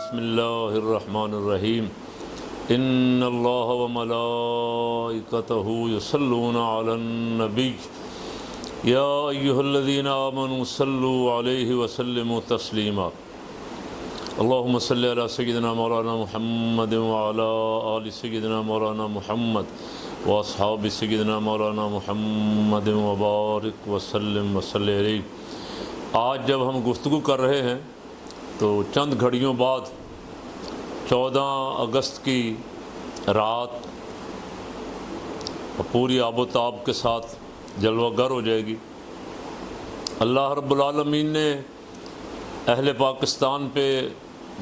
بسم اللہ الرحمن الرحیم ان اللہ وملائکتہ یصلون علی النبی یا ایہا الذین آمنوا صلوا علیہ وسلموا تسلیما اللہم صلی علی سیدنا مولانا محمد وعلی آل سیدنا مولانا محمد واصحاب سیدنا مولانا محمد وبارک وسلم وصلی علیہ۔ آج جب ہم گفتگو کر رہے ہیں تو چند گھڑیوں بعد 14 اگست کی رات پوری آب و تاب کے ساتھ جلوہ گر ہو جائے گی۔ اللہ رب العالمین نے اہل پاکستان پہ،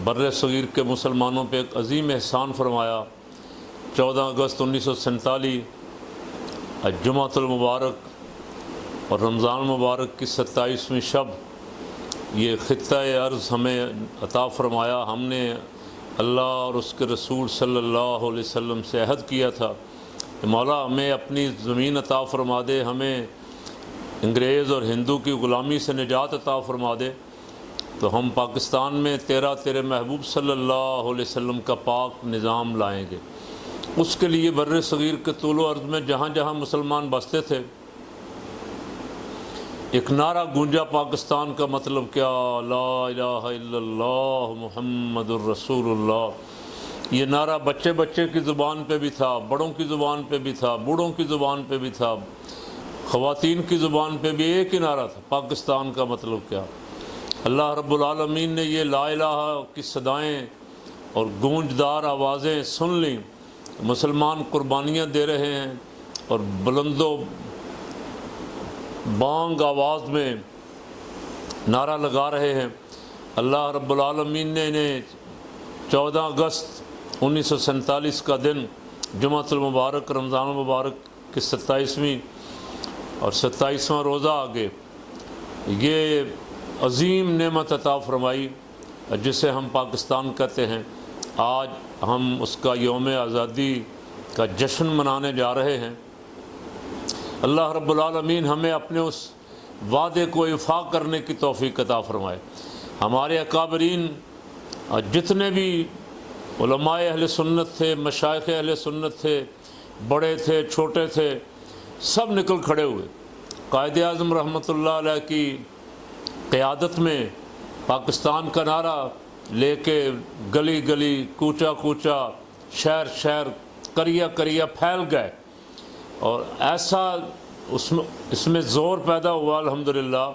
بر صغیر کے مسلمانوں پہ ایک عظیم احسان فرمایا۔ 14 اگست 1947 جمعۃ المبارک اور رمضان المبارک کی 27ویں شب یہ خطہ ارض ہمیں عطا فرمایا۔ ہم نے اللہ اور اس کے رسول صلی اللہ علیہ وسلم سے عہد کیا تھا کہ مولا ہمیں اپنی زمین عطا فرما دے، ہمیں انگریز اور ہندو کی غلامی سے نجات عطا فرما دے، تو ہم پاکستان میں تیرے محبوب صلی اللہ علیہ وسلم کا پاک نظام لائیں گے۔ اس کے لیے بر صغیر کے طول و عرض میں جہاں جہاں مسلمان بستے تھے ایک نعرہ گونجا پاکستان کا مطلب کیا، لا الہ الا اللہ محمد الرسول اللہ۔ یہ نعرہ بچے بچے کی زبان پہ بھی تھا، بڑوں کی زبان پہ بھی تھا، بوڑھوں کی زبان پہ بھی تھا، خواتین کی زبان پہ بھی ایک ہی نعرہ تھا، پاکستان کا مطلب کیا۔ اللہ رب العالمین نے یہ لا الہ کی صدائیں اور گونجدار آوازیں سن لیں، مسلمان قربانیاں دے رہے ہیں اور بلند و بانگ آواز میں نعرہ لگا رہے ہیں۔ اللہ رب العالمین نے انہیں 14 اگست 1947 کا دن جمعۃ المبارک رمضان المبارک کی 27ویں اور 27واں روزہ آگے یہ عظیم نعمت عطا فرمائی جسے ہم پاکستان کہتے ہیں۔ آج ہم اس کا یوم آزادی کا جشن منانے جا رہے ہیں۔ اللہ رب العالمین ہمیں اپنے اس وعدے کو وفا کرنے کی توفیق عطا فرمائے۔ ہمارے اکابرین جتنے بھی علماء اہل سنت تھے، مشائخ اہل سنت تھے، بڑے تھے چھوٹے تھے، سب نکل کھڑے ہوئے۔ قائد اعظم رحمۃ اللہ علیہ کی قیادت میں پاکستان کا نعرہ لے کے گلی گلی، کوچہ کوچہ، شہر شہر، قریہ قریہ پھیل گئے، اور ایسا اس میں زور پیدا ہوا الحمدللہ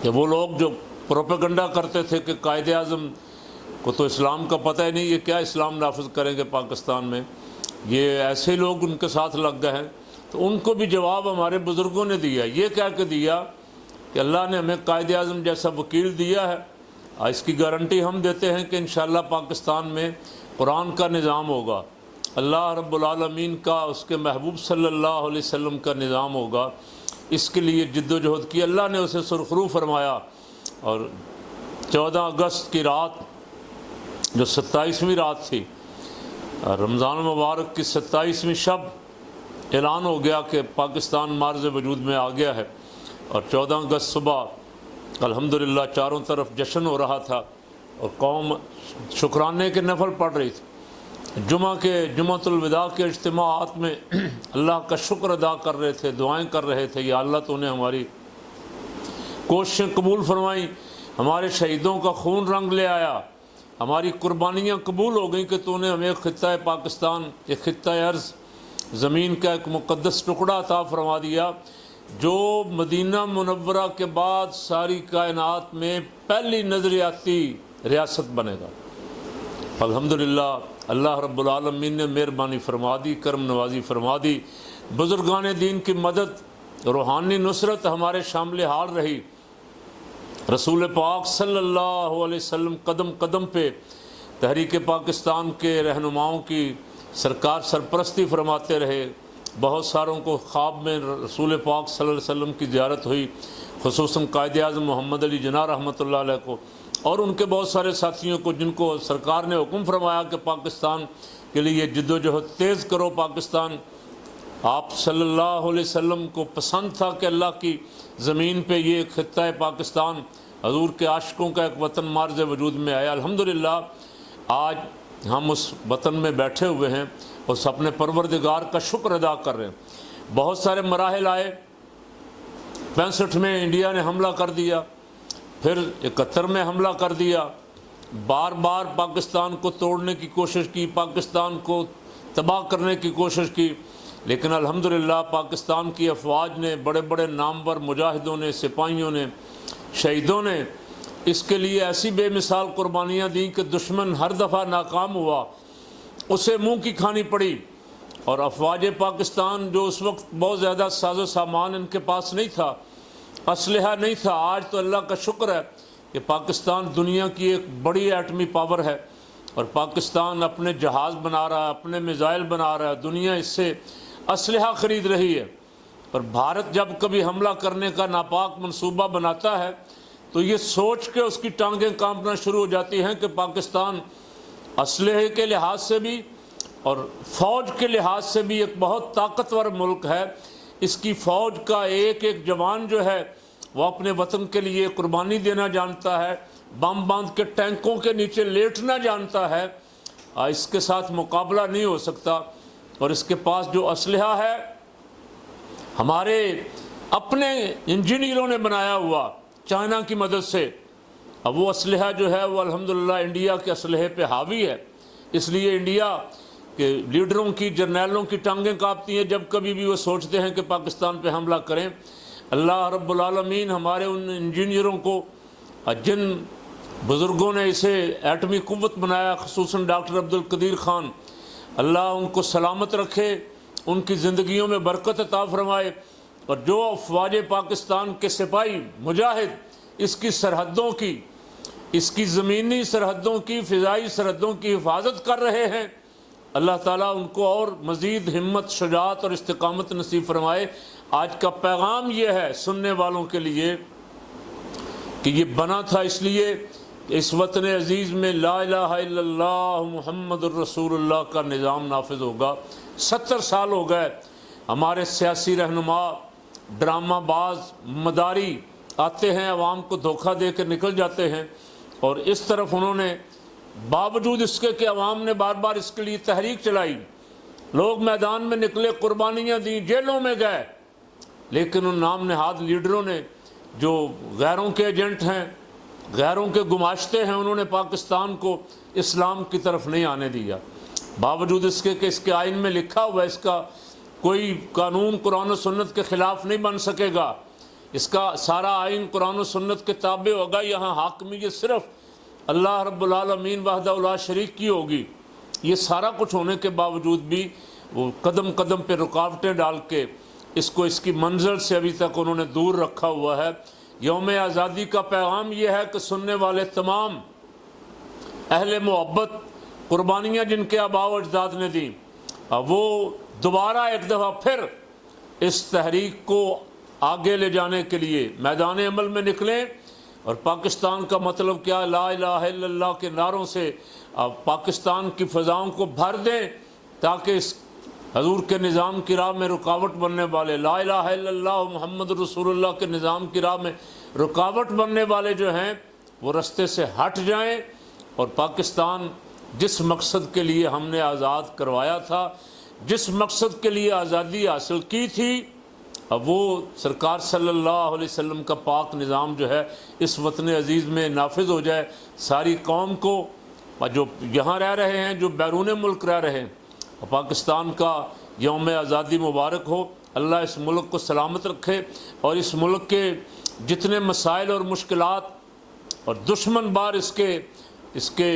کہ وہ لوگ جو پروپیگنڈا کرتے تھے کہ قائد اعظم کو تو اسلام کا پتہ ہی نہیں، یہ کیا اسلام نافذ کریں گے پاکستان میں، یہ ایسے لوگ ان کے ساتھ لگ گئے ہیں، تو ان کو بھی جواب ہمارے بزرگوں نے دیا، یہ کہہ کے دیا کہ اللہ نے ہمیں قائد اعظم جیسا وکیل دیا ہے، اس کی گارنٹی ہم دیتے ہیں کہ انشاءاللہ پاکستان میں قرآن کا نظام ہوگا، اللہ رب العالمین کا، اس کے محبوب صلی اللہ علیہ وسلم کا نظام ہوگا۔ اس کے لیے جد و جہد کی، اللہ نے اسے سرخرو فرمایا، اور 14 اگست کی رات جو 27ویں رات تھی، رمضان المبارک کی 27ویں شب، اعلان ہو گیا کہ پاکستان معرض وجود میں آ گیا ہے، اور 14 اگست صبح الحمدللہ چاروں طرف جشن ہو رہا تھا اور قوم شکرانے کے نفل پڑھ رہی تھی۔ جمعۃ الوداع کے اجتماعات میں اللہ کا شکر ادا کر رہے تھے، دعائیں کر رہے تھے، یا اللہ تو نے ہماری کوششیں قبول فرمائیں، ہمارے شہیدوں کا خون رنگ لے آیا، ہماری قربانیاں قبول ہو گئیں کہ تو نے ہمیں خطہ پاکستان، ایک خطہ ارض زمین کا ایک مقدس ٹکڑا عطا فرما دیا، جو مدینہ منورہ کے بعد ساری کائنات میں پہلی نظریاتی ریاست بنے گا۔ الحمدللہ اللہ رب العالمین نے مہربانی فرما دی، کرم نوازی فرما دی، بزرگان دین کی مدد، روحانی نصرت ہمارے شامل حال رہی۔ رسول پاک صلی اللہ علیہ وسلم قدم قدم پہ تحریک پاکستان کے رہنماؤں کی سرکار سرپرستی فرماتے رہے۔ بہت ساروں کو خواب میں رسول پاک صلی اللہ علیہ وسلم کی زیارت ہوئی، خصوصاً قائد اعظم محمد علی جناح رحمۃ اللہ علیہ کو، اور ان کے بہت سارے ساتھیوں کو، جن کو سرکار نے حکم فرمایا کہ پاکستان کے لیے جد و جہد تیز کرو۔ پاکستان آپ صلی اللہ علیہ وسلم کو پسند تھا کہ اللہ کی زمین پہ یہ خطہ پاکستان حضور کے عاشقوں کا ایک وطن مارز وجود میں آیا۔ الحمدللہ آج ہم اس وطن میں بیٹھے ہوئے ہیں، اس اپنے پروردگار کا شکر ادا کر رہے ہیں۔ بہت سارے مراحل آئے، 65 میں انڈیا نے حملہ کر دیا، پھر 71 میں حملہ کر دیا، بار بار پاکستان کو توڑنے کی کوشش کی، پاکستان کو تباہ کرنے کی کوشش کی، لیکن الحمدللہ پاکستان کی افواج نے، بڑے بڑے نامور مجاہدوں نے، سپاہیوں نے، شہیدوں نے اس کے لیے ایسی بے مثال قربانیاں دیں کہ دشمن ہر دفعہ ناکام ہوا، اسے منہ کی کھانی پڑی۔ اور افواج پاکستان جو اس وقت بہت زیادہ ساز و سامان ان کے پاس نہیں تھا، اسلحہ نہیں تھا، آج تو اللہ کا شکر ہے کہ پاکستان دنیا کی ایک بڑی ایٹمی پاور ہے، اور پاکستان اپنے جہاز بنا رہا ہے، اپنے میزائل بنا رہا ہے، دنیا اس سے اسلحہ خرید رہی ہے۔ اور بھارت جب کبھی حملہ کرنے کا ناپاک منصوبہ بناتا ہے تو یہ سوچ کے اس کی ٹانگیں کانپنا شروع ہو جاتی ہیں کہ پاکستان اسلحے کے لحاظ سے بھی اور فوج کے لحاظ سے بھی ایک بہت طاقتور ملک ہے۔ اس کی فوج کا ایک ایک جوان جو ہے وہ اپنے وطن کے لیے قربانی دینا جانتا ہے، بم باندھ کے ٹینکوں کے نیچے لیٹنا جانتا ہے، اس کے ساتھ مقابلہ نہیں ہو سکتا۔ اور اس کے پاس جو اسلحہ ہے ہمارے اپنے انجینئروں نے بنایا ہوا چائنا کی مدد سے، اب وہ اسلحہ جو ہے وہ الحمدللہ انڈیا کے اسلحے پہ حاوی ہے۔ اس لیے انڈیا کے لیڈروں کی، جرنیلوں کی ٹانگیں کانپتی ہیں جب کبھی بھی وہ سوچتے ہیں کہ پاکستان پہ حملہ کریں۔ اللہ رب العالمین ہمارے ان انجینئروں کو، جن بزرگوں نے اسے ایٹمی قوت بنایا، خصوصاً ڈاکٹر عبدالقدیر خان، اللہ ان کو سلامت رکھے، ان کی زندگیوں میں برکت عطا فرمائے۔ اور جو افواج پاکستان کے سپاہی مجاہد اس کی سرحدوں کی، اس کی زمینی سرحدوں کی، فضائی سرحدوں کی حفاظت کر رہے ہیں، اللہ تعالیٰ ان کو اور مزید ہمت، شجاعت اور استقامت نصیب فرمائے۔ آج کا پیغام یہ ہے سننے والوں کے لیے کہ یہ بنا تھا اس لیے کہ اس وطن عزیز میں لا الہ الا اللہ محمد الرسول اللہ کا نظام نافذ ہوگا۔ 70 سال ہو گئے ہمارے سیاسی رہنما، ڈرامہ باز، مداری آتے ہیں، عوام کو دھوکہ دے کے نکل جاتے ہیں، اور اس طرف انہوں نے باوجود اس کے کہ عوام نے بار بار اس کے لیے تحریک چلائی، لوگ میدان میں نکلے، قربانیاں دیں، جیلوں میں گئے، لیکن ان نام نہاد لیڈروں نے جو غیروں کے ایجنٹ ہیں، غیروں کے گماشتے ہیں، انہوں نے پاکستان کو اسلام کی طرف نہیں آنے دیا۔ باوجود اس کے کہ اس کے آئین میں لکھا ہوا ہے اس کا کوئی قانون قرآن و سنت کے خلاف نہیں بن سکے گا، اس کا سارا آئین قرآن و سنت کے تابع ہوگا، یہاں حاکمیت صرف اللہ رب العالمین وحدہ لا شریک کی ہوگی۔ یہ سارا کچھ ہونے کے باوجود بھی وہ قدم قدم پہ رکاوٹیں ڈال کے اس کو اس کی منزل سے ابھی تک انہوں نے دور رکھا ہوا ہے۔ یوم آزادی کا پیغام یہ ہے کہ سننے والے تمام اہل محبت، قربانیاں جن کے آباء و اجداد نے دیں، وہ دوبارہ ایک دفعہ پھر اس تحریک کو آگے لے جانے کے لیے میدان عمل میں نکلیں، اور پاکستان کا مطلب کیا، لا الہ الا اللہ کے نعروں سے پاکستان کی فضاؤں کو بھر دیں، تاکہ اس حضور کے نظام کی راہ میں رکاوٹ بننے والے، لا الہ الا اللہ محمد رسول اللہ کے نظام کی راہ میں رکاوٹ بننے والے جو ہیں وہ رستے سے ہٹ جائیں، اور پاکستان جس مقصد کے لیے ہم نے آزاد کروایا تھا، جس مقصد کے لیے آزادی حاصل کی تھی، اب وہ سرکار صلی اللہ علیہ وسلم کا پاک نظام جو ہے اس وطن عزیز میں نافذ ہو جائے۔ ساری قوم کو، جو یہاں رہ رہے ہیں، جو بیرون ملک رہ رہے ہیں، پاکستان کا یوم آزادی مبارک ہو۔ اللہ اس ملک کو سلامت رکھے، اور اس ملک کے جتنے مسائل اور مشکلات اور دشمن بار اس کے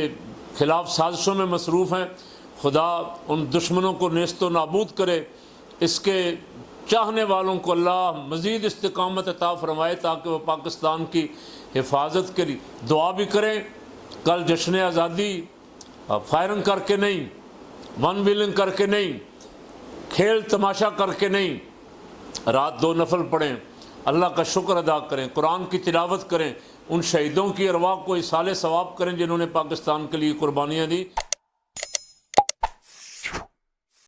خلاف سازشوں میں مصروف ہیں، خدا ان دشمنوں کو نیست و نابود کرے۔ اس کے چاہنے والوں کو اللہ مزید استقامت عطا فرمائے تاکہ وہ پاکستان کی حفاظت کے لیے دعا بھی کریں۔ کل جشن آزادی فائرنگ کر کے نہیں، ون ویلنگ کر کے نہیں، کھیل تماشا کر کے نہیں، رات 2 نفل پڑھیں، اللہ کا شکر ادا کریں، قرآن کی تلاوت کریں، ان شہیدوں کی ارواح کو ایصال ثواب کریں جنہوں نے پاکستان کے لیے قربانیاں دی۔